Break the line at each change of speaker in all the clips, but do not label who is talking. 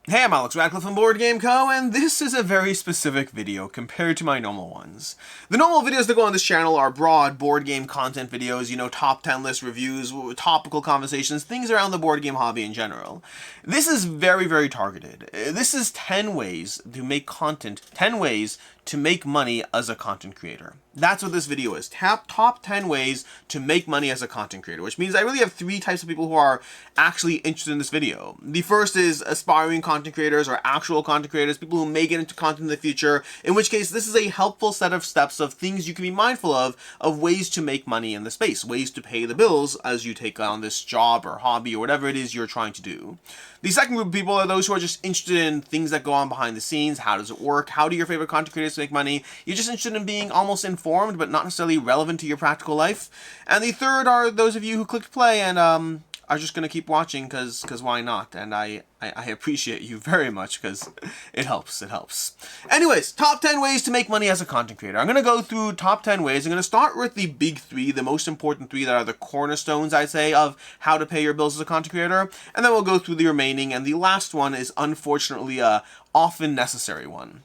Hey, I'm Alex Radcliffe from Board Game Co., and this is a very specific video compared to my normal ones. The normal videos that go on this channel are broad board game content videos, top 10 list reviews, topical conversations, things around the board game hobby in general. This is very, very targeted. This is 10 ways to make content, 10 ways to make money as a content creator. That's what this video is. Top 10 ways to make money as a content creator, which means I really have three types of people who are actually interested in this video. The first is aspiring content creators or actual content creators, people who may get into content in the future, in which case this is a helpful set of steps of things you can be mindful of ways to make money in the space, ways to pay the bills as you take on this job or hobby or whatever it is you're trying to do. The second group of people are those who are just interested in things that go on behind the scenes. How does it work? How do your favorite content creators make money? You're just interested in being almost informed, but not necessarily relevant to your practical life. And the third are those of you who clicked play and are just going to keep watching because why not? And I appreciate you very much because it helps. Anyways, top 10 ways to make money as a content creator. I'm going to go through top 10 ways. I'm going to start with the big three, the most important three that are the cornerstones, I'd say, of how to pay your bills as a content creator. And then we'll go through the remaining. And the last one is unfortunately a often necessary one.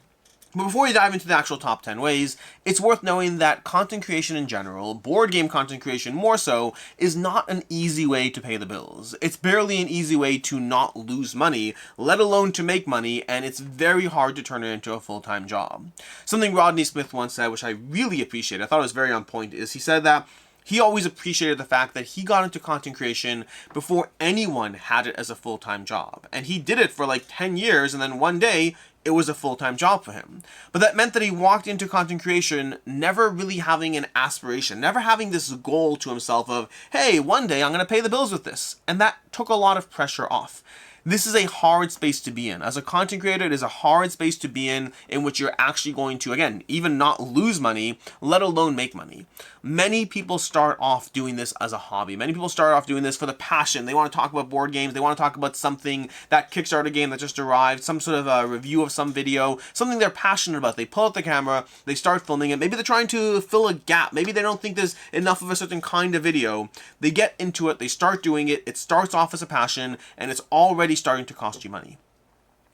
But before we dive into the actual top 10 ways, it's worth knowing that content creation in general, board game content creation more so, is not an easy way to pay the bills. It's barely an easy way to not lose money, let alone to make money, and it's very hard to turn it into a full-time job. Something Rodney Smith once said, which I really appreciate, I thought it was very on point, is he said that he always appreciated the fact that he got into content creation before anyone had it as a full-time job. And he did it for like 10 years, and then one day, it was a full-time job for him. But that meant that he walked into content creation never really having an aspiration, never having this goal to himself of, hey, one day I'm going to pay the bills with this. And that took a lot of pressure off. This is a hard space to be in. As a content creator, it is a hard space to be in which you're actually going to, again, even not lose money, let alone make money. Many people start off doing this as a hobby. Many people start off doing this for the passion. They want to talk about board games. They want to talk about something, that Kickstarter game that just arrived, some sort of a review of some video, something they're passionate about. They pull out the camera, they start filming it. Maybe they're trying to fill a gap. Maybe they don't think there's enough of a certain kind of video. They get into it, they start doing it. It starts off as a passion, and it's already starting to cost you money.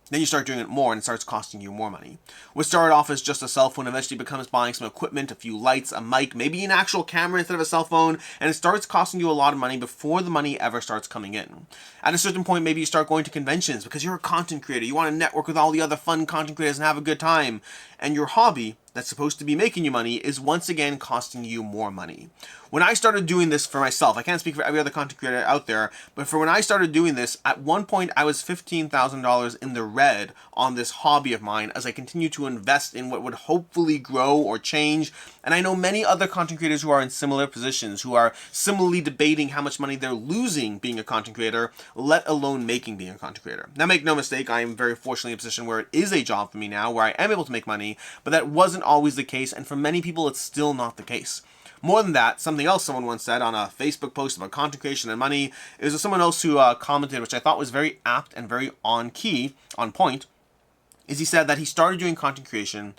Then you start doing it more and it starts costing you more money. What started off as just a cell phone eventually becomes buying some equipment, a few lights, a mic, maybe an actual camera instead of a cell phone, and it starts costing you a lot of money before the money ever starts coming in. At a certain point, maybe you start going to conventions because you're a content creator. You want to network with all the other fun content creators and have a good time. And your hobby, that's supposed to be making you money, is once again costing you more money. When I started doing this for myself, I can't speak for every other content creator out there, but for when I started doing this, at one point I was $15,000 in the red on this hobby of mine as I continue to invest in what would hopefully grow or change. And I know many other content creators who are in similar positions, who are similarly debating how much money they're losing being a content creator, let alone making being a content creator. Now, make no mistake, I am very fortunately in a position where it is a job for me now, where I am able to make money, but that wasn't always the case, and for many people it's still not the case. More than that, something else someone once said on a Facebook post about content creation and money, is someone else who commented, which I thought was very apt and very on point, is he said that he started doing content creation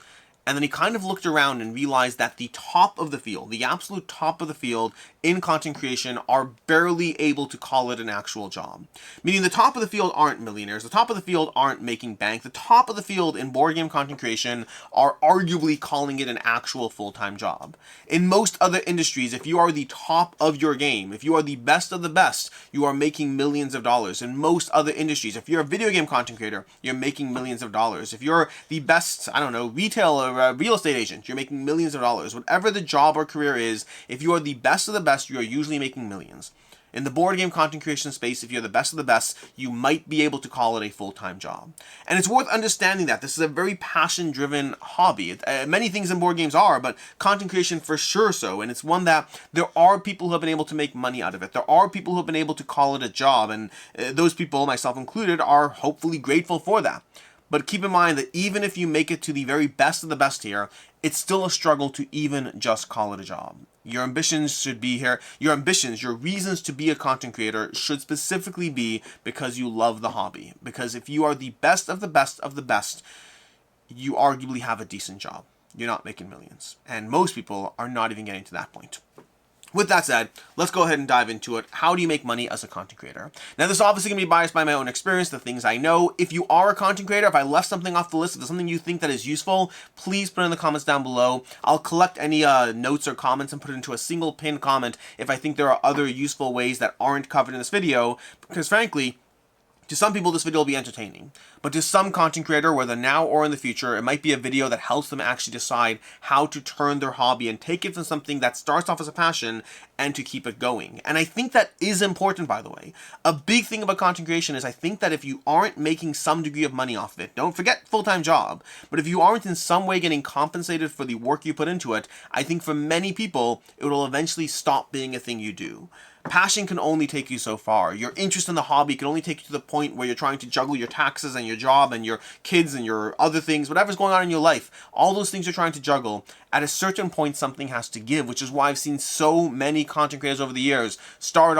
and then he kind of looked around and realized that the top of the field, the absolute top of the field in content creation, are barely able to call it an actual job. Meaning the top of the field aren't millionaires, the top of the field aren't making bank, the top of the field in board game content creation are arguably calling it an actual full-time job. In most other industries, if you are the top of your game, if you are the best of the best, you are making millions of dollars. In most other industries, if you're a video game content creator, you're making millions of dollars. If you're the best, retailer, real estate agent, you're making millions of dollars. Whatever the job or career is, if you are the best of the best, you are usually making millions. In the board game content creation space, if you're the best of the best, you might be able to call it a full-time job. And it's worth understanding that this is a very passion-driven hobby. Many things in board games are, but content creation for sure so. And it's one that there are people who have been able to make money out of it. There are people who have been able to call it a job. And those people, myself included, are hopefully grateful for that. But keep in mind that even if you make it to the very best of the best here, it's still a struggle to even just call it a job. Your ambitions should be here. Your reasons to be a content creator should specifically be because you love the hobby. Because if you are the best of the best of the best, you arguably have a decent job. You're not making millions. And most people are not even getting to that point. With that said, let's go ahead and dive into it. How do you make money as a content creator? Now, this is obviously going to be biased by my own experience, the things I know. If you are a content creator, if I left something off the list, if there's something you think that is useful, please put it in the comments down below. I'll collect any notes or comments and put it into a single pinned comment if I think there are other useful ways that aren't covered in this video, because frankly, to some people, this video will be entertaining, but to some content creator, whether now or in the future, it might be a video that helps them actually decide how to turn their hobby and take it from something that starts off as a passion and to keep it going. And I think that is important, by the way. A big thing about content creation is I think that if you aren't making some degree of money off of it, don't forget full-time job, but if you aren't in some way getting compensated for the work you put into it, I think for many people, it will eventually stop being a thing you do. Passion can only take you so far. Your interest in the hobby can only take you to the point where you're trying to juggle your taxes and your job and your kids and your other things, whatever's going on in your life. All those things you're trying to juggle. At a certain point, something has to give, which is why I've seen so many content creators over the years start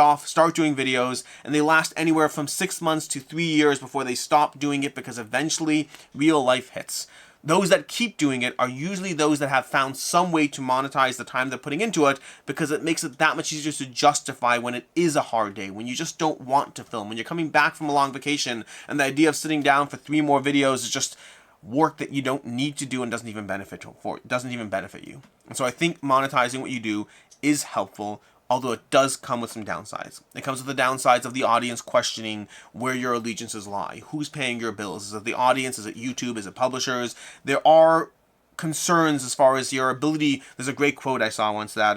doing videos, and they last anywhere from 6 months to 3 years before they stop doing it because eventually real life hits. Those that keep doing it are usually those that have found some way to monetize the time they're putting into it, because it makes it that much easier to justify when it is a hard day, when you just don't want to film, when you're coming back from a long vacation and the idea of sitting down for 3 more videos is just work that you don't need to do and doesn't even benefit you. And so I think monetizing what you do is helpful, although it does come with some downsides. It comes with the downsides of the audience questioning where your allegiances lie. Who's paying your bills? Is it the audience? Is it YouTube? Is it publishers? There are concerns as far as your ability. There's a great quote I saw once that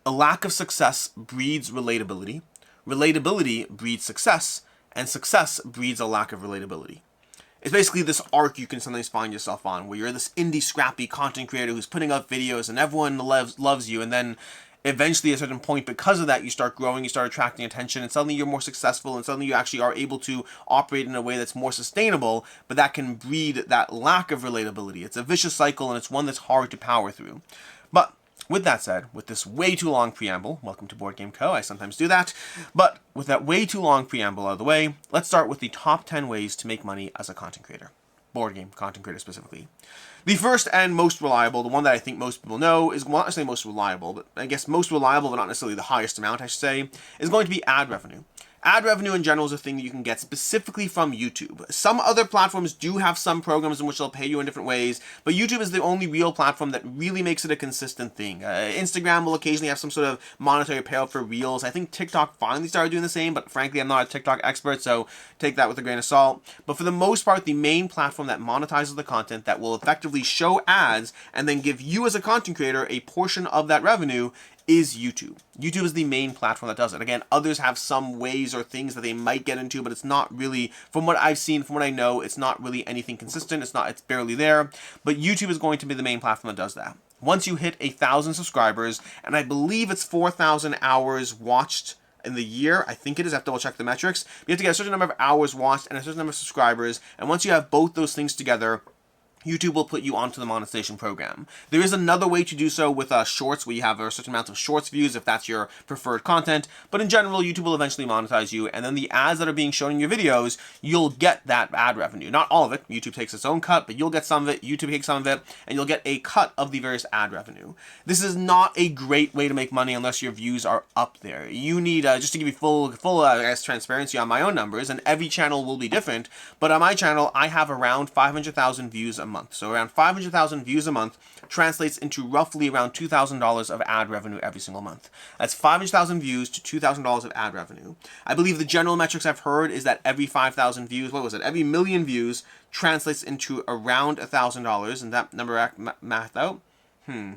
a lack of success breeds relatability. Relatability breeds success, and success breeds a lack of relatability. It's basically this arc you can sometimes find yourself on, where you're this indie scrappy content creator who's putting up videos and everyone loves you, and then eventually at a certain point, because of that, you start growing, you start attracting attention, and suddenly you're more successful, and suddenly you actually are able to operate in a way that's more sustainable, but that can breed that lack of relatability. It's a vicious cycle, and it's one that's hard to power through. But with that said, with this way too long preamble, welcome to Board Game Co., I sometimes do that, but with that way too long preamble out of the way, let's start with the top 10 ways to make money as a content creator. Board game content creator specifically. The first and most reliable, the one that I think most people know, is, well, not necessarily most reliable, but I guess most reliable, but not necessarily the highest amount, I should say, is going to be ad revenue. Ad revenue in general is a thing that you can get specifically from YouTube. Some other platforms do have some programs in which they'll pay you in different ways, but YouTube is the only real platform that really makes it a consistent thing. Instagram will occasionally have some sort of monetary payout for Reels. I think TikTok finally started doing the same, but frankly, I'm not a TikTok expert, so take that with a grain of salt. But for the most part, the main platform that monetizes the content, that will effectively show ads and then give you as a content creator a portion of that revenue, is YouTube. YouTube is the main platform that does it. Again, others have some ways or things that they might get into, but it's not really, from what I've seen, from what I know, it's not really anything consistent. It's barely there. But YouTube is going to be the main platform that does that. Once you hit 1,000 subscribers, and I believe it's 4,000 hours watched in the year, I think it is, I have to double check the metrics. You have to get a certain number of hours watched and a certain number of subscribers, and once you have both those things together, YouTube will put you onto the monetization program. There is another way to do so with shorts, where you have a certain amount of shorts views if that's your preferred content, but in general, YouTube will eventually monetize you, and then the ads that are being shown in your videos, you'll get that ad revenue. Not all of it, YouTube takes its own cut, but you'll get some of it, YouTube takes some of it, and you'll get a cut of the various ad revenue. This is not a great way to make money unless your views are up there. You need, just to give you full transparency on my own numbers, and every channel will be different, but on my channel, I have around 500,000 views a month. So around 500,000 views a month translates into roughly around $2,000 of ad revenue every single month. That's 500,000 views to $2,000 of ad revenue. I believe the general metrics I've heard is that every 5,000 views, every million views translates into around $1,000, and that number math out. I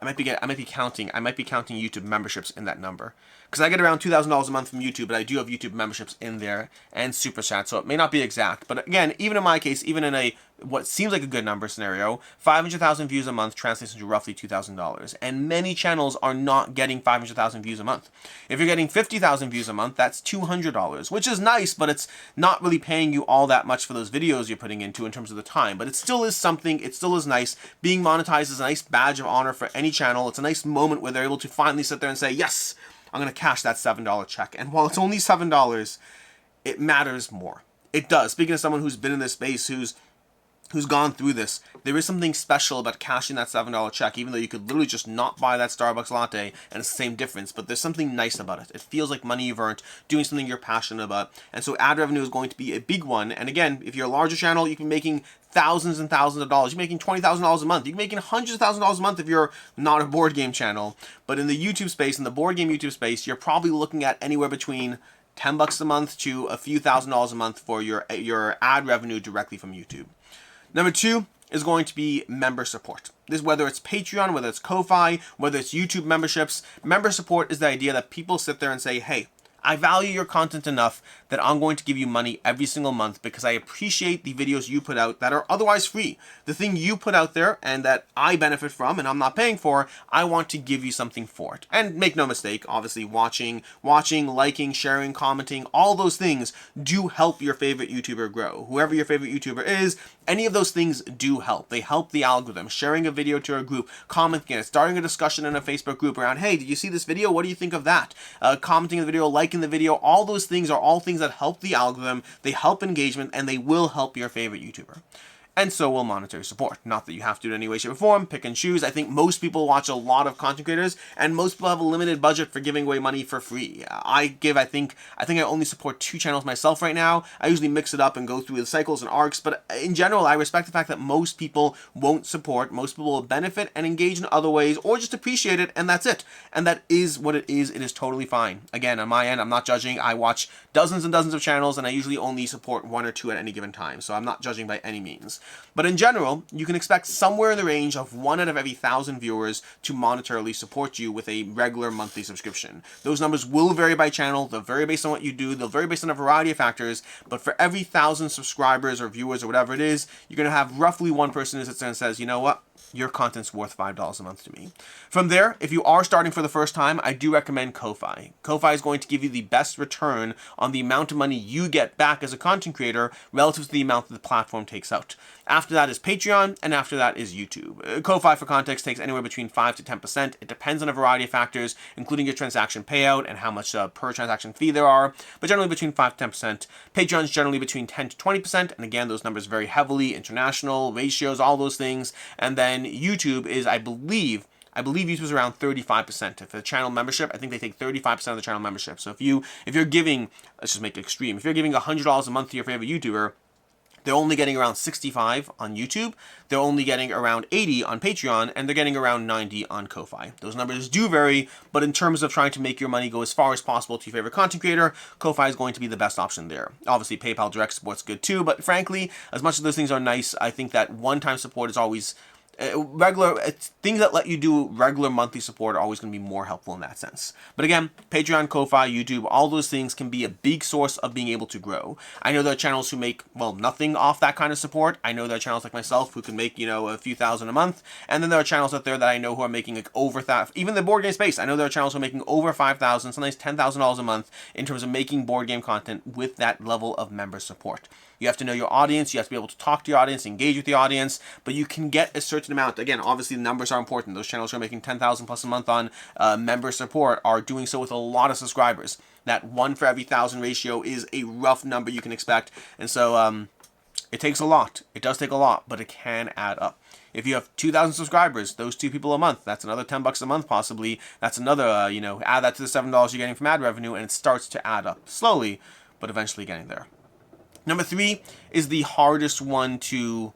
might be counting YouTube memberships in that number, because I get around $2,000 a month from YouTube, but I do have YouTube memberships in there and super chat, so it may not be exact. But again, even in my case, even in a what seems like a good number scenario, 500,000 views a month translates into roughly $2,000, and many channels are not getting 500,000 views a month. If you're getting 50,000 views a month, that's $200, which is nice, but it's not really paying you all that much for those videos you're putting into in terms of the time. But it still is something. It still is nice. Being monetized is a nice badge of honor for any channel. It's a nice moment where they're able to finally sit there and say, yes, I'm going to cash that $7 check. And while it's only $7, it matters more. It does. Speaking of someone who's been in this space, who's who's gone through this, there is something special about cashing that $7 check, even though you could literally just not buy that Starbucks latte and it's the same difference, but there's something nice about it. It feels like money you've earned, doing something you're passionate about, and so ad revenue is going to be a big one. And again, if you're a larger channel, you can be making thousands and thousands of dollars. You're making $20,000 a month. You can be making hundreds of thousands of dollars a month if you're not a board game channel. But in the YouTube space, in the board game YouTube space, you're probably looking at anywhere between $10 a month to a few $1,000s a month for your ad revenue directly from YouTube. Number 2 is going to be member support. This, whether it's Patreon, whether it's Ko-Fi, whether it's YouTube memberships, member support is the idea that people sit there and say, hey, I value your content enough that I'm going to give you money every single month because I appreciate the videos you put out that are otherwise free. The thing you put out there and that I benefit from and I'm not paying for, I want to give you something for it. And make no mistake, obviously watching, liking, sharing, commenting, all those things do help your favorite YouTuber grow. Whoever your favorite YouTuber is, any of those things do help. They help the algorithm. Sharing a video to a group, commenting it, starting a discussion in a Facebook group around, hey, did you see this video? What do you think of that? Commenting the video, liking the video, all those things are all things that help the algorithm, they help engagement, and they will help your favorite YouTuber. And so will monetary support. Not that you have to do it in any way, shape, or form. Pick and choose. I think most people watch a lot of content creators, and most people have a limited budget for giving away money for free. I think I only support 2 channels myself right now. I usually mix it up and go through the cycles and arcs, but in general, I respect the fact that most people won't support. Most people will benefit and engage in other ways, or just appreciate it, and that's it. And that is what it is. It is totally fine. Again, on my end, I'm not judging. I watch dozens and dozens of channels, and I usually only support 1 or 2 at any given time, so I'm not judging by any means. But in general, you can expect somewhere in the range of 1 out of every 1,000 viewers to monetarily support you with a regular monthly subscription. Those numbers will vary by channel, they'll vary based on what you do, they'll vary based on a variety of factors, but for every 1,000 subscribers or viewers or whatever it is, you're going to have roughly one person who sits there and says, you know what? Your content's worth $5 a month to me. From there, if you are starting for the first time, I do recommend Ko-Fi. Ko-Fi is going to give you the best return on the amount of money you get back as a content creator relative to the amount that the platform takes out. After that is Patreon, and after that is YouTube. Ko-Fi, for context, takes anywhere between 5 to 10%. It depends on a variety of factors, including your transaction payout and how much per transaction fee there are, but generally between 5 to 10%. Patreon is generally between 10 to 20%, and again, those numbers vary heavily, international, ratios, all those things. And then YouTube is, I believe YouTube is around 35%. If a channel membership, I think they take 35% of the channel membership. So if you're giving, let's just make it extreme, if you're giving $100 a month to your favorite YouTuber, they're only getting around 65 on YouTube, they're only getting around 80 on Patreon, and they're getting around 90 on Ko-Fi. Those numbers do vary, but in terms of trying to make your money go as far as possible to your favorite content creator, Ko-Fi is going to be the best option there. Obviously, PayPal Direct support's good too, but frankly, as much as those things are nice, I think that one-time support is always things that let you do regular monthly support are always going to be more helpful in that sense. But again, Patreon, Ko-Fi, YouTube, all those things can be a big source of being able to grow. I know there are channels who make, well, nothing off that kind of support. I know there are channels like myself who can make, a few thousand a month. And then there are channels out there that I know who are making like over that. Even the board game space, I know there are channels who are making over $5,000, sometimes $10,000 a month in terms of making board game content with that level of member support. You have to know your audience, you have to be able to talk to your audience, engage with the audience, but you can get a certain amount. Again, obviously the numbers are important. Those channels who are making $10,000 plus a month on member support are doing so with a lot of subscribers. That 1 for every 1,000 ratio is a rough number you can expect, and so it takes a lot. It does take a lot, but it can add up. If you have 2,000 subscribers, those 2 people a month, that's another $10 a month possibly. That's another, add that to the $7 you're getting from ad revenue, and it starts to add up slowly, but eventually getting there. Number 3 is the hardest one to...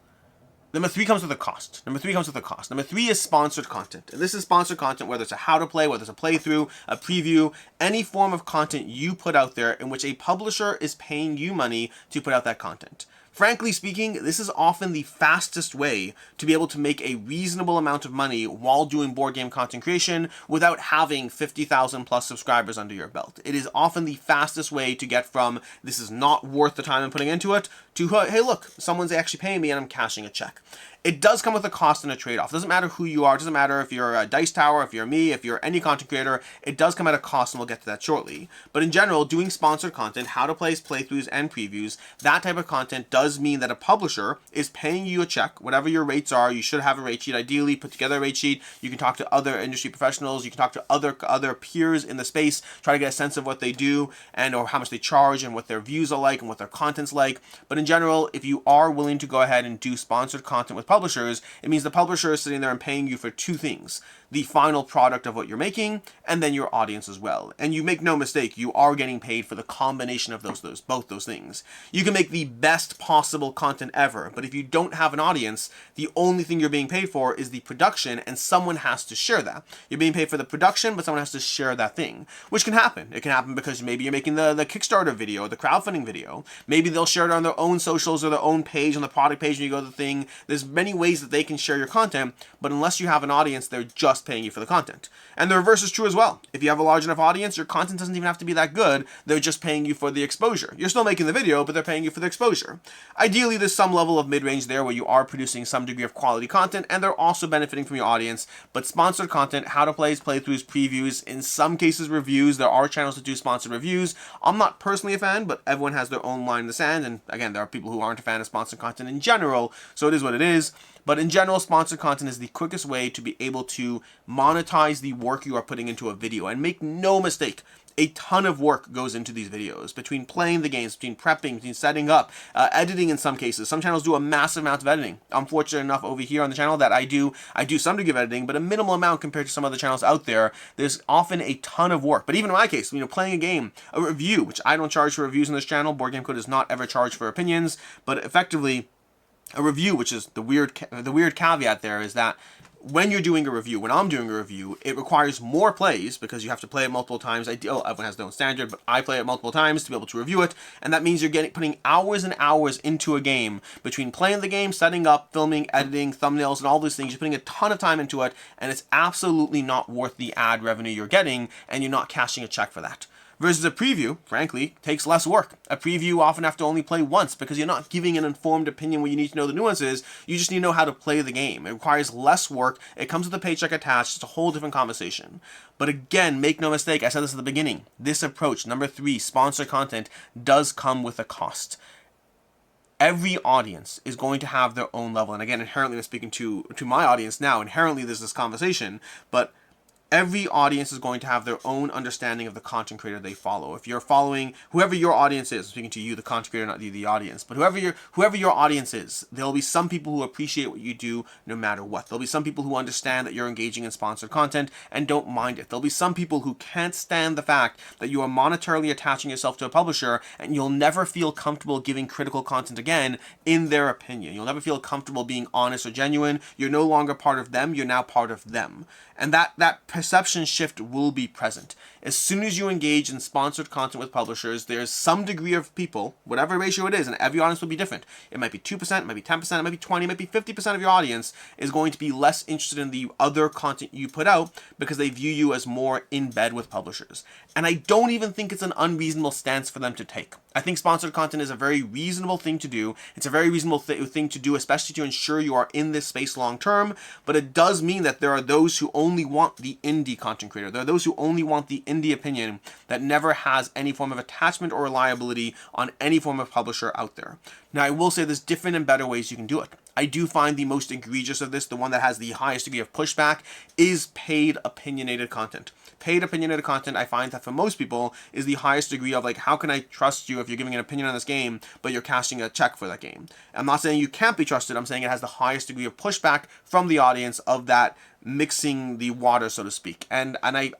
Number 3 comes with a cost. Number 3 is sponsored content. And this is sponsored content, whether it's a how to play, whether it's a playthrough, a preview, any form of content you put out there in which a publisher is paying you money to put out that content. Frankly speaking, this is often the fastest way to be able to make a reasonable amount of money while doing board game content creation without having 50,000 plus subscribers under your belt. It is often the fastest way to get from this is not worth the time I'm putting into it to, hey look, someone's actually paying me and I'm cashing a check. It does come with a cost and a trade-off. It doesn't matter who you are. It doesn't matter if you're a Dice Tower, if you're me, if you're any content creator. It does come at a cost, and we'll get to that shortly. But in general, doing sponsored content, how to plays, playthroughs, and previews, that type of content does does mean that a publisher is paying you a check, whatever your rates are. You should have a rate sheet. Ideally, put together a rate sheet. You can talk to other industry professionals. You can talk to other peers in the space, try to get a sense of what they do and or how much they charge and what their views are like and what their content's like. But in general, if you are willing to go ahead and do sponsored content with publishers, it means the publisher is sitting there and paying you for two things: the final product of what you're making, and then your audience as well. And you make no mistake, you are getting paid for the combination of both those things. You can make the best possible content ever, but if you don't have an audience, the only thing you're being paid for is the production, and someone has to share that. You're being paid for the production, but someone has to share that thing, which can happen. It can happen because maybe you're making the Kickstarter video, or the crowdfunding video. Maybe they'll share it on their own socials or their own page, on the product page when you go to the thing. There's many ways that they can share your content, but unless you have an audience, they're just paying you for the content. And the reverse is true as well. If you have a large enough audience, your content doesn't even have to be that good. They're just paying you for the exposure. You're still making the video, but they're paying you for the exposure. Ideally, there's some level of mid-range there where you are producing some degree of quality content, and they're also benefiting from your audience. But sponsored content, how to plays, playthroughs, previews, in some cases reviews. There are channels that do sponsored reviews. I'm not personally a fan, but everyone has their own line in the sand. And again, there are people who aren't a fan of sponsored content in general, so it is what it is. But in general, sponsored content is the quickest way to be able to monetize the work you are putting into a video. And make no mistake, a ton of work goes into these videos, between playing the games, between prepping, between setting up, editing in some cases. Some channels do a massive amount of editing. I'm fortunate enough over here on the channel that I do some degree of editing, but a minimal amount compared to some other channels out there. There's often a ton of work. But even in my case, playing a game, a review, which I don't charge for reviews on this channel. Board Game Code does not ever charge for opinions, but effectively, a review, which is the weird caveat there, is that when you're doing a review, when I'm doing a review, it requires more plays because you have to play it multiple times. Everyone has their own standard, but I play it multiple times to be able to review it, and that means you're putting hours and hours into a game between playing the game, setting up, filming, editing, thumbnails, and all these things. You're putting a ton of time into it, and it's absolutely not worth the ad revenue you're getting, and you're not cashing a check for that. Versus a preview, frankly, takes less work. A preview you often have to only play once because you're not giving an informed opinion where you need to know the nuances. You just need to know how to play the game. It requires less work. It comes with a paycheck attached. It's a whole different conversation. But again, make no mistake, I said this at the beginning. This approach, number 3, sponsored content, does come with a cost. Every audience is going to have their own level. And again, inherently, I'm speaking to my audience now. Inherently, there's this conversation. But every audience is going to have their own understanding of the content creator they follow. If you're following whoever your audience is, I'm speaking to you, the content creator, not the audience, but whoever your audience is, there'll be some people who appreciate what you do no matter what. There'll be some people who understand that you're engaging in sponsored content and don't mind it. There'll be some people who can't stand the fact that you are monetarily attaching yourself to a publisher and you'll never feel comfortable giving critical content again in their opinion. You'll never feel comfortable being honest or genuine. You're no longer part of them, you're now part of them. And that perception shift will be present. As soon as you engage in sponsored content with publishers, there's some degree of people, whatever ratio it is, and every audience will be different. It might be 2%, it might be 10%, it might be 20%, it might be 50% of your audience is going to be less interested in the other content you put out because they view you as more in bed with publishers. And I don't even think it's an unreasonable stance for them to take. I think sponsored content is a very reasonable thing to do. It's a very reasonable thing to do, especially to ensure you are in this space long term. But it does mean that there are those who only want the indie content creator. There are those who only want the indie opinion that never has any form of attachment or reliability on any form of publisher out there. Now, I will say there's different and better ways you can do it. I do find the most egregious of this, the one that has the highest degree of pushback, is paid opinionated content. Paid opinionated content, I find that for most people, is the highest degree of like, how can I trust you if you're giving an opinion on this game, but you're cashing a check for that game? I'm not saying you can't be trusted, I'm saying it has the highest degree of pushback from the audience of that mixing the water, so to speak. And I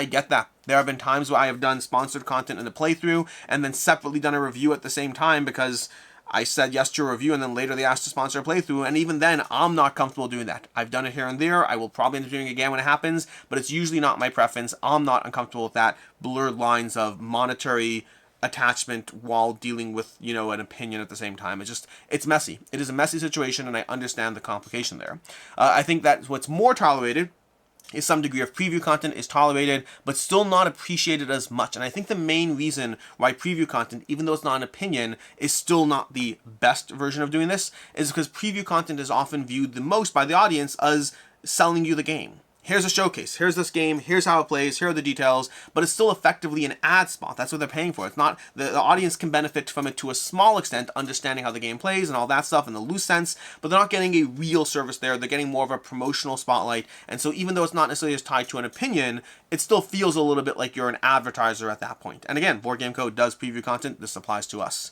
get that. There have been times where I have done sponsored content in the playthrough and then separately done a review at the same time because I said yes to a review and then later they asked to sponsor a playthrough, and even then I'm not comfortable doing that. I've done it here and there. I will probably end up doing it again when it happens, but it's usually not my preference. I'm not uncomfortable with that blurred lines of monetary attachment while dealing with, an opinion at the same time. It's messy. It is a messy situation, and I understand the complication there. I think that what's more tolerated is some degree of preview content is tolerated, but still not appreciated as much. And I think the main reason why preview content, even though it's not an opinion, is still not the best version of doing this is because preview content is often viewed the most by the audience as selling you the game. here's a showcase, here's this game, here's how it plays, here are the details, but it's still effectively an ad spot. That's what they're paying for. It's not, the audience can benefit from it to a small extent, understanding how the game plays and all that stuff in the loose sense, but they're not getting a real service there. They're getting more of a promotional spotlight. And so even though it's not necessarily just tied to an opinion, it still feels a little bit like you're an advertiser at that point. And again, Board Game Co. does preview content. This applies to us.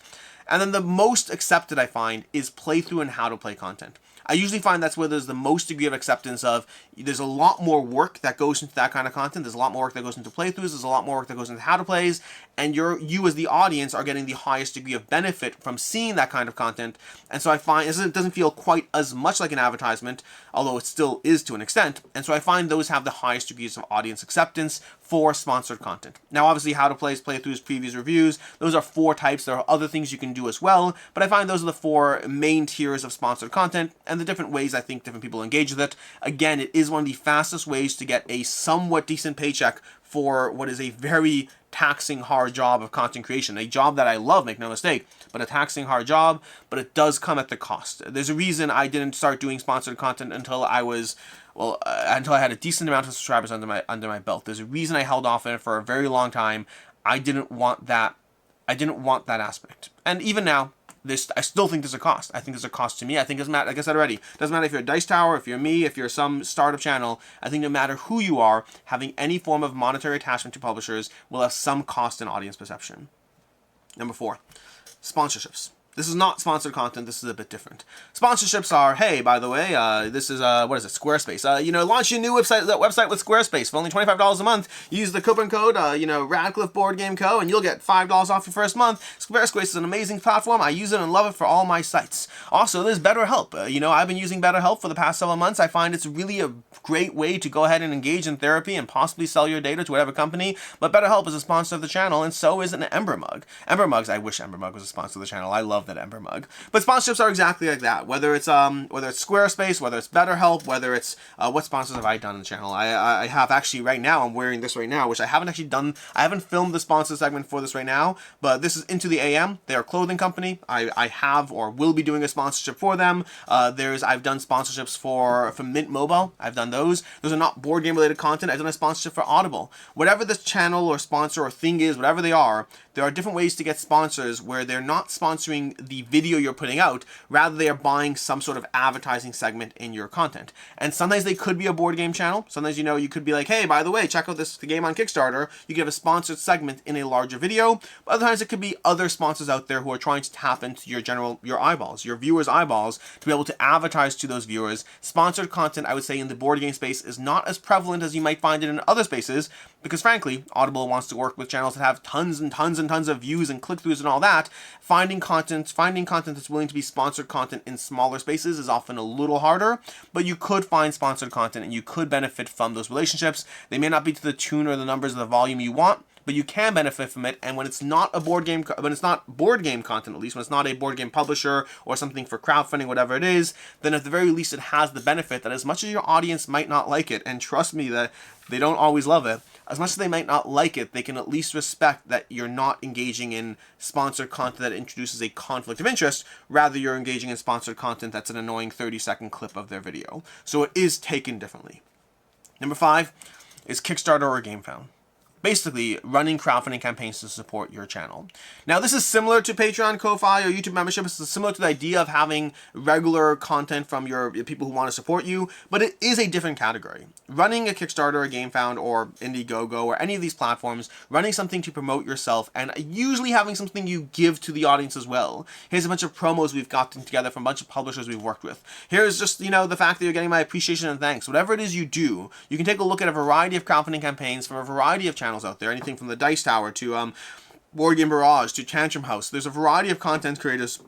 And then the most accepted I find is playthrough and how to play content. I usually find that's where there's the most degree of acceptance of, there's a lot more work that goes into that kind of content. There's a lot more work that goes into playthroughs. There's a lot more work that goes into how to plays. And you as the audience are getting the highest degree of benefit from seeing that kind of content. And so I find it doesn't feel quite as much like an advertisement, although it still is to an extent. And so I find those have the highest degrees of audience acceptance for sponsored content. Now, obviously, how to plays, playthroughs, previews, reviews, those are 4 types. There are other things you can do as well, but I find those are the 4 main tiers of sponsored content and the different ways I think different people engage with it. Again, it is one of the fastest ways to get a somewhat decent paycheck for what is a very taxing, hard job of content creation. A job that I love, make no mistake, but a taxing, hard job, but it does come at the cost. There's a reason I didn't start doing sponsored content until I was, until I had a decent amount of subscribers under my belt. There's a reason I held off on it for a very long time. I didn't want that aspect. And even now, I still think there's a cost. I think there's a cost to me. I think it doesn't matter, like I said already, it doesn't matter if you're a Dice Tower, if you're me, if you're some startup channel. I think no matter who you are, having any form of monetary attachment to publishers will have some cost in audience perception. Number 4, sponsorships. This is not sponsored content. This is a bit different. Sponsorships are, hey, by the way, this is, what is it, Squarespace. Launch your new website with Squarespace for only $25 a month. Use the coupon code, Radcliffe Board Game Co., and you'll get $5 off your first month. Squarespace is an amazing platform. I use it and love it for all my sites. Also, there's BetterHelp. I've been using BetterHelp for the past several months. I find it's really a great way to go ahead and engage in therapy and possibly sell your data to whatever company. But BetterHelp is a sponsor of the channel, and so is an Ember Mug. Ember Mugs, I wish Ember Mug was a sponsor of the channel. I love that Ember Mug. But sponsorships are exactly like that. Whether it's Squarespace, whether it's BetterHelp, whether it's what sponsors have I done on the channel? I have actually right now. I'm wearing this right now, which I haven't actually done. I haven't filmed the sponsor segment for this right now. But this is Into the AM. They're a clothing company. I have or will be doing a sponsorship for them. I've done sponsorships for Mint Mobile. I've done those. Those are not board game related content. I've done a sponsorship for Audible. Whatever this channel or sponsor or thing is, whatever they are, there are different ways to get sponsors where they're not sponsoring the video you're putting out, rather they are buying some sort of advertising segment in your content. And sometimes they could be a board game channel. Sometimes, you could be like, hey, by the way, check out the game on Kickstarter. You can have a sponsored segment in a larger video. But other times it could be other sponsors out there who are trying to tap into your eyeballs, your viewers' eyeballs, to be able to advertise to those viewers. Sponsored content, I would say, in the board game space is not as prevalent as you might find it in other spaces, because frankly, Audible wants to work with channels that have tons and tons and tons of views and click-throughs and all that. Finding content that's willing to be sponsored content in smaller spaces is often a little harder, but you could find sponsored content and you could benefit from those relationships. They may not be to the tune or the numbers or the volume you want, but you can benefit from it. And when it's not board game content, at least when it's not a board game publisher or something for crowdfunding, whatever it is, then at the very least it has the benefit that as much as your audience might not like it, and trust me that they don't always love it, as much as they might not like it, they can at least respect that you're not engaging in sponsored content that introduces a conflict of interest. Rather, you're engaging in sponsored content that's an annoying 30-second clip of their video. So it is taken differently. Number 5 is Kickstarter or GameFound. Basically, running crowdfunding campaigns to support your channel. Now, this is similar to Patreon, Ko-Fi, or YouTube membership. It's similar to the idea of having regular content from your people who want to support you, but it is a different category. Running a Kickstarter, or GameFound, or Indiegogo, or any of these platforms, running something to promote yourself, and usually having something you give to the audience as well. Here's a bunch of promos we've gotten together from a bunch of publishers we've worked with. Here's just, the fact that you're getting my appreciation and thanks. Whatever it is you do, you can take a look at a variety of crowdfunding campaigns from a variety of channels out there, anything from the Dice Tower to Board Game Barrage to Tantrum House. There's a variety of content creators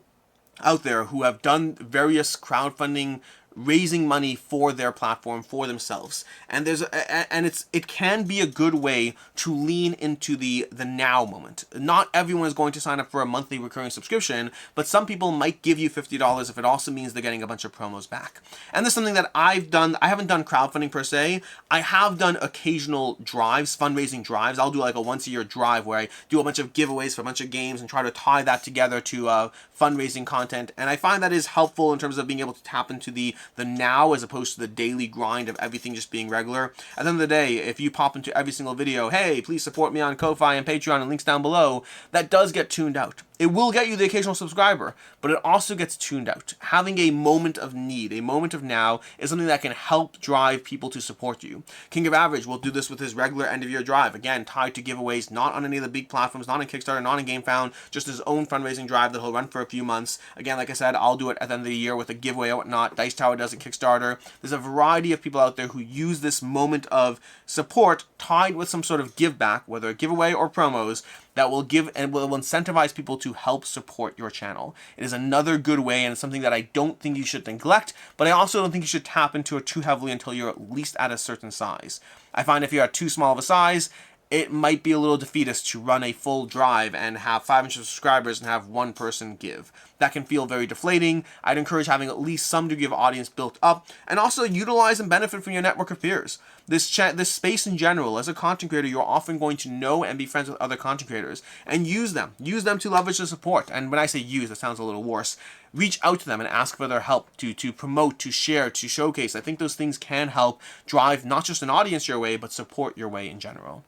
out there who have done various crowdfunding, raising money for their platform, for themselves. And it can be a good way to lean into the now moment. Not everyone is going to sign up for a monthly recurring subscription, but some people might give you $50 if it also means they're getting a bunch of promos back. And this is something that I've done. I haven't done crowdfunding per se. I have done occasional drives, fundraising drives. I'll do like a once-a-year drive where I do a bunch of giveaways for a bunch of games and try to tie that together to fundraising content. And I find that is helpful in terms of being able to tap into the the now as opposed to the daily grind of everything just being regular. At the end of the day, if you pop into every single video, hey, please support me on Ko-Fi and Patreon and links down below, that does get tuned out. It will get you the occasional subscriber, but it also gets tuned out. Having a moment of need, a moment of now, is something that can help drive people to support you. King of Average will do this with his regular end-of-year drive, again, tied to giveaways, not on any of the big platforms, not on Kickstarter, not on GameFound, just his own fundraising drive that he'll run for a few months. Again, like I said, I'll do it at the end of the year with a giveaway or whatnot. Dice Tower does a Kickstarter. There's a variety of people out there who use this moment of support tied with some sort of give back, whether a giveaway or promos, that will give and will incentivize people to help support your channel. It is another good way, and it's something that I don't think you should neglect, but I also don't think you should tap into it too heavily until you're at least at a certain size. I find if you're at too small of a size, it might be a little defeatist to run a full drive and have 500 subscribers and have one person give. That can feel very deflating. I'd encourage having at least some degree of audience built up, and also utilize and benefit from your network of peers. This space in general, as a content creator, you're often going to know and be friends with other content creators, and use them. Use them to leverage the support. And when I say use, that sounds a little worse. Reach out to them and ask for their help to promote, to share, to showcase. I think those things can help drive not just an audience your way, but support your way in general.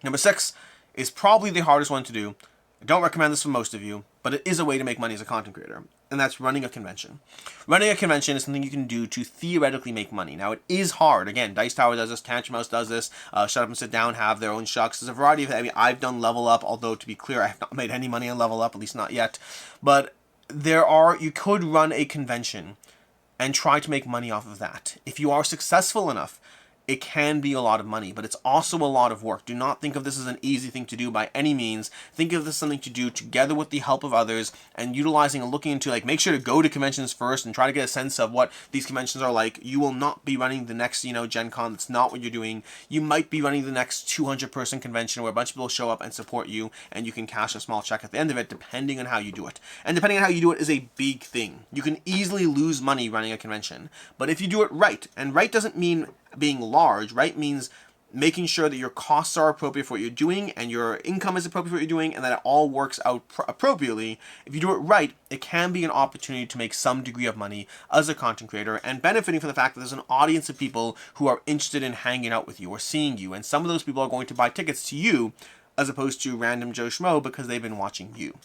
Number 6 is probably the hardest one to do. I don't recommend this for most of you, but it is a way to make money as a content creator, and that's running a convention. Running a convention is something you can do to theoretically make money. Now, it is hard. Again, Dice Tower does this, Tantrum Mouse does this, Shut Up and Sit Down have their own shucks. There's a variety of, I've done Level Up, although to be clear, I have not made any money on Level Up, at least not yet. But you could run a convention and try to make money off of that. If you are successful enough, it can be a lot of money, but it's also a lot of work. Do not think of this as an easy thing to do by any means. Think of this as something to do together with the help of others, and utilizing and looking into, make sure to go to conventions first and try to get a sense of what these conventions are like. You will not be running the next, Gen Con. That's not what you're doing. You might be running the next 200-person convention where a bunch of people show up and support you, and you can cash a small check at the end of it, depending on how you do it. And depending on how you do it is a big thing. You can easily lose money running a convention, but if you do it right, and right doesn't mean being large, right means making sure that your costs are appropriate for what you're doing and your income is appropriate for what you're doing, and that it all works out appropriately. If you do it right, it can be an opportunity to make some degree of money as a content creator, and benefiting from the fact that there's an audience of people who are interested in hanging out with you or seeing you, and some of those people are going to buy tickets to you as opposed to random Joe Schmo because they've been watching you.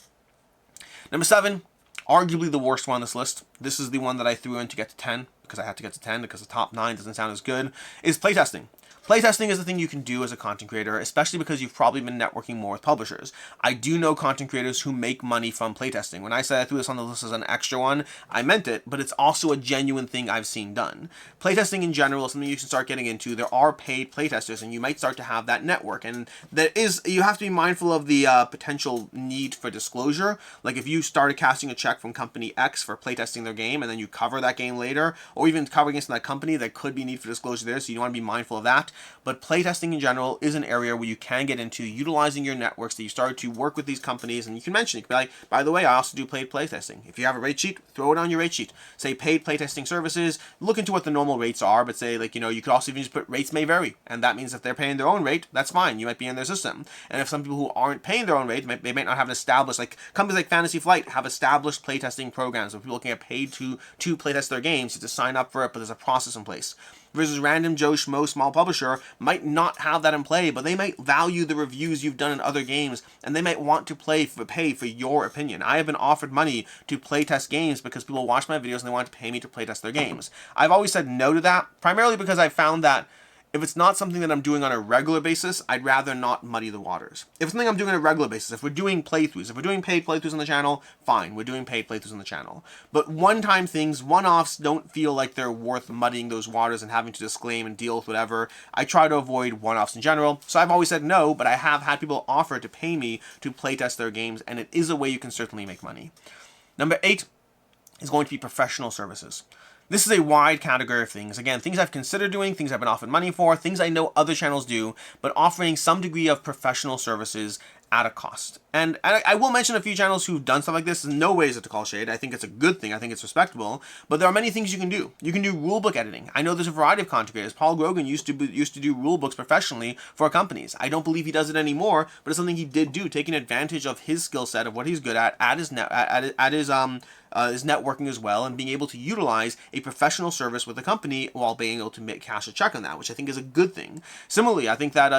Number 7, arguably the worst one on this list. This is the one that I threw in to get to 10, because I had to get to 10 because the top 9 doesn't sound as good, is playtesting. Playtesting is the thing you can do as a content creator, especially because you've probably been networking more with publishers. I do know content creators who make money from playtesting. When I said I threw this on the list as an extra one, I meant it, but it's also a genuine thing I've seen done. Playtesting in general is something you should start getting into. There are paid playtesters, and you might start to have that network. And you have to be mindful of the potential need for disclosure. Like if you started casting a check from company X for playtesting their game, and then you cover that game later, or even cover against that company, there could be need for disclosure there, so you want to be mindful of that. But playtesting in general is an area where you can get into utilizing your networks, that you start to work with these companies, and you can mention, you can be like, by the way, I also do paid playtesting. If you have a rate sheet, throw it on your rate sheet. Say paid playtesting services, look into what the normal rates are, but say, you could also even just put rates may vary. And that means if they're paying their own rate, that's fine. You might be in their system. And if some people who aren't paying their own rate, they might not have an established, companies like Fantasy Flight have established playtesting programs where people can get paid to playtest their games, to sign up for it, but there's a process in place. Versus random Joe Schmo small publisher might not have that in play, but they might value the reviews you've done in other games, and they might want to pay for your opinion. I have been offered money to playtest games because people watch my videos and they want to pay me to playtest their games. I've always said no to that, primarily because I found that if it's not something that I'm doing on a regular basis, I'd rather not muddy the waters. If it's something I'm doing on a regular basis, if we're doing playthroughs, if we're doing paid playthroughs on the channel, fine, we're doing paid playthroughs on the channel. But one-time things, one-offs, don't feel like they're worth muddying those waters and having to disclaim and deal with whatever. I try to avoid one-offs in general, so I've always said no, but I have had people offer to pay me to playtest their games, and it is a way you can certainly make money. Number 8 is going to be professional services. This is a wide category of things. Again, things I've considered doing, things I've been offered money for, things I know other channels do, but offering some degree of professional services at a cost. And I will mention a few channels who've done stuff like this. In no way is it to call shade. I think it's a good thing. I think it's respectable. But there are many things you can do. You can do rulebook editing. I know there's a variety of content creators. Paul Grogan used to do rulebooks professionally for companies. I don't believe he does it anymore, but it's something he did do, taking advantage of his skill set, of what he's good at his is networking as well, and being able to utilize a professional service with a company while being able to cash a check on that, which I think is a good thing. Similarly, I think that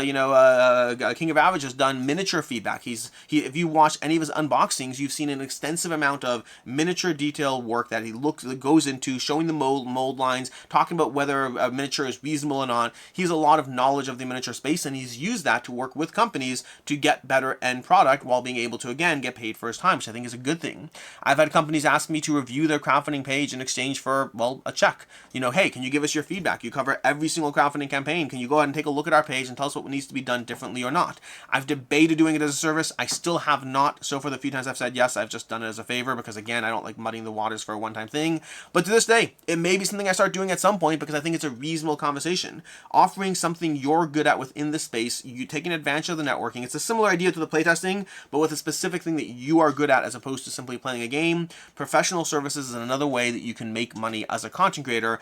King of Average has done miniature feedback. If you watch any of his unboxings, you've seen an extensive amount of miniature detail work that that goes into showing the mold lines, talking about whether a miniature is reasonable or not. He has a lot of knowledge of the miniature space, and he's used that to work with companies to get better end product while being able to, again, get paid for his time, which I think is a good thing. I've had companies ask me to review their crowdfunding page in exchange for, well, a check. Hey, can you give us your feedback? You cover every single crowdfunding campaign. Can you go ahead and take a look at our page and tell us what needs to be done differently or not? I've debated doing it as a service. I still have not. So for the few times I've said yes, I've just done it as a favor because, again, I don't like muddying the waters for a one-time thing. But to this day, it may be something I start doing at some point because I think it's a reasonable conversation. Offering something you're good at within the space, you taking advantage of the networking. It's a similar idea to the playtesting, but with a specific thing that you are good at as opposed to simply playing a game. Professional services is another way that you can make money as a content creator,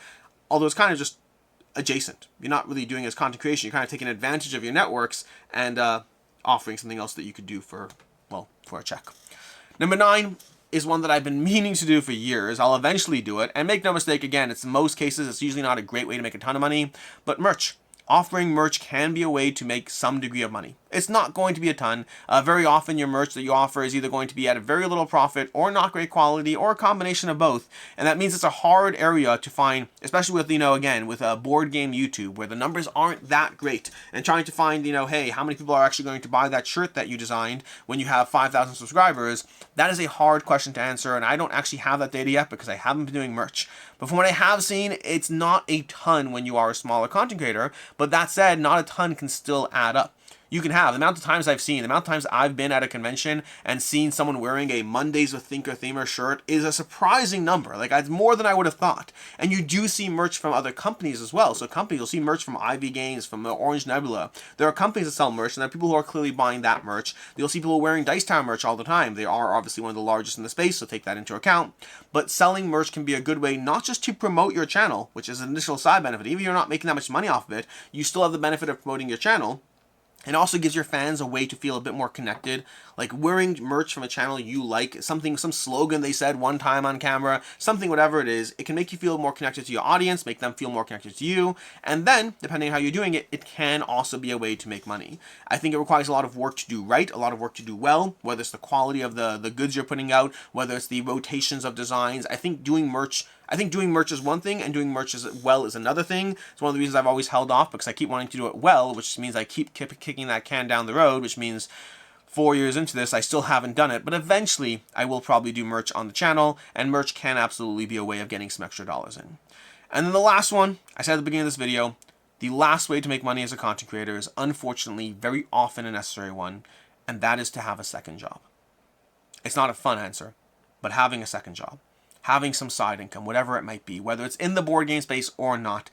although it's kind of just adjacent. You're not really doing it as content creation. You're kind of taking advantage of your networks and offering something else that you could do for a check. Number 9 is one that I've been meaning to do for years. I'll eventually do it. And make no mistake, again, in most cases, it's usually not a great way to make a ton of money, but merch. Offering merch can be a way to make some degree of money. It's not going to be a ton. Very often your merch that you offer is either going to be at a very little profit or not great quality or a combination of both. And that means it's a hard area to find, especially with, again, with a board game YouTube where the numbers aren't that great, and trying to find, hey, how many people are actually going to buy that shirt that you designed when you have 5,000 subscribers. That is a hard question to answer, and I don't actually have that data yet because I haven't been doing merch. But from what I have seen, it's not a ton when you are a smaller content creator. But that said, not a ton can still add up. You can have the amount of times I've seen, the amount of times I've been at a convention and seen someone wearing a Mondays with Thinker Themer shirt is a surprising number. Like, it's more than I would have thought. And you do see merch from other companies as well. So companies, you'll see merch from Ivy Games, from Orange Nebula. There are companies that sell merch, and there are people who are clearly buying that merch. You'll see people wearing Dice Town merch all the time. They are obviously one of the largest in the space, so take that into account. But selling merch can be a good way not just to promote your channel, which is an initial side benefit. Even if you're not making that much money off of it, you still have the benefit of promoting your channel. It also gives your fans a way to feel a bit more connected, like wearing merch from a channel you like, some slogan they said one time on camera, something, whatever it is. It can make you feel more connected to your audience, make them feel more connected to you, and then, depending on how you're doing it, it can also be a way to make money. I think it requires a lot of work to do right, a lot of work to do well, whether it's the quality of the goods you're putting out, whether it's the rotations of designs. I think doing merch is one thing, and doing merch as well is another thing. It's one of the reasons I've always held off, because I keep wanting to do it well, which means I keep kicking that can down the road, which means 4 years into this, I still haven't done it. But eventually, I will probably do merch on the channel, and merch can absolutely be a way of getting some extra dollars in. And then the last one, I said at the beginning of this video, the last way to make money as a content creator is unfortunately very often a necessary one, and that is to have a second job. It's not a fun answer, but having a second job. Having some side income, whatever it might be, whether it's in the board game space or not,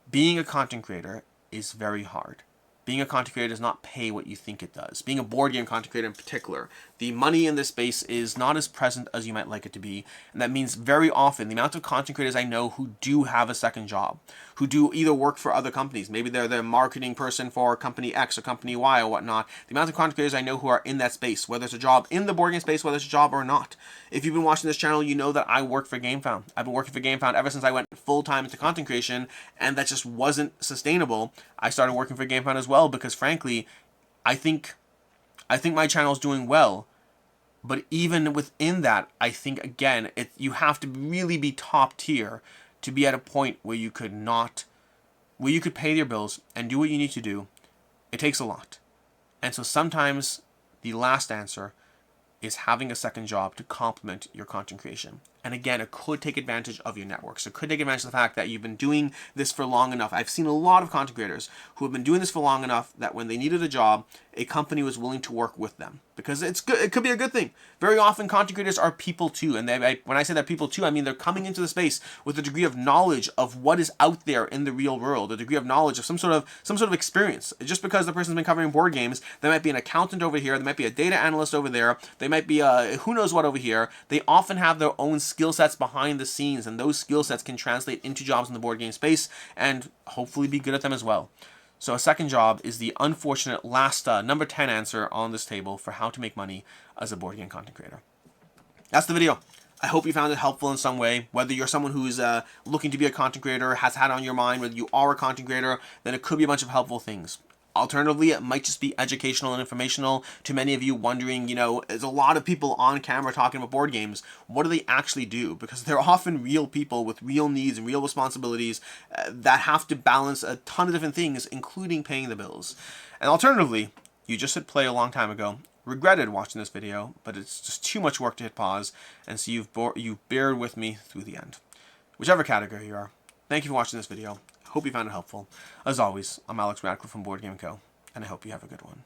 being a content creator is very hard. Being a content creator does not pay what you think it does. Being a board game content creator in particular, the money in this space is not as present as you might like it to be. And that means very often the amount of content creators I know who do have a second job, who do either work for other companies, maybe they're the marketing person for company X or company Y or whatnot. The amount of content creators I know who are in that space, whether it's a job in the board game space, whether it's a job or not. If you've been watching this channel, you know that I work for GameFound. I've been working for GameFound ever since I went full-time into content creation, and that just wasn't sustainable. I started working for GameFound as well because, frankly, I think my channel is doing well. But even within that, I think, again, you have to really be top tier to be at a point where you could pay your bills and do what you need to do. It takes a lot. And so sometimes the last answer is having a second job to complement your content creation. And again, it could take advantage of your network. So it could take advantage of the fact that you've been doing this for long enough. I've seen a lot of content creators who have been doing this for long enough that when they needed a job, a company was willing to work with them. Because it's good. It could be a good thing. Very often, content creators are people too. And when I say they're people too, I mean they're coming into the space with a degree of knowledge of what is out there in the real world, a degree of knowledge of some sort of experience. Just because the person's been covering board games, there might be an accountant over here, there might be a data analyst over there, they might be who knows what over here. They often have their own skill sets behind the scenes, and those skill sets can translate into jobs in the board game space and hopefully be good at them as well. So a second job is the unfortunate last number 10 answer on this table for how to make money as a board game content creator. That's the video. I hope you found it helpful in some way. Whether you're someone who's looking to be a content creator, has had on your mind, whether you are a content creator, then it could be a bunch of helpful things. Alternatively, it might just be educational and informational to many of you wondering, there's a lot of people on camera talking about board games. What do they actually do? Because they're often real people with real needs and real responsibilities that have to balance a ton of different things, including paying the bills. And alternatively, you just hit play a long time ago, regretted watching this video, but it's just too much work to hit pause, and so you've bared with me through the end. Whichever category you are, thank you for watching this video. Hope you found it helpful. As always, I'm Alex Radcliffe from Board Game Co., and I hope you have a good one.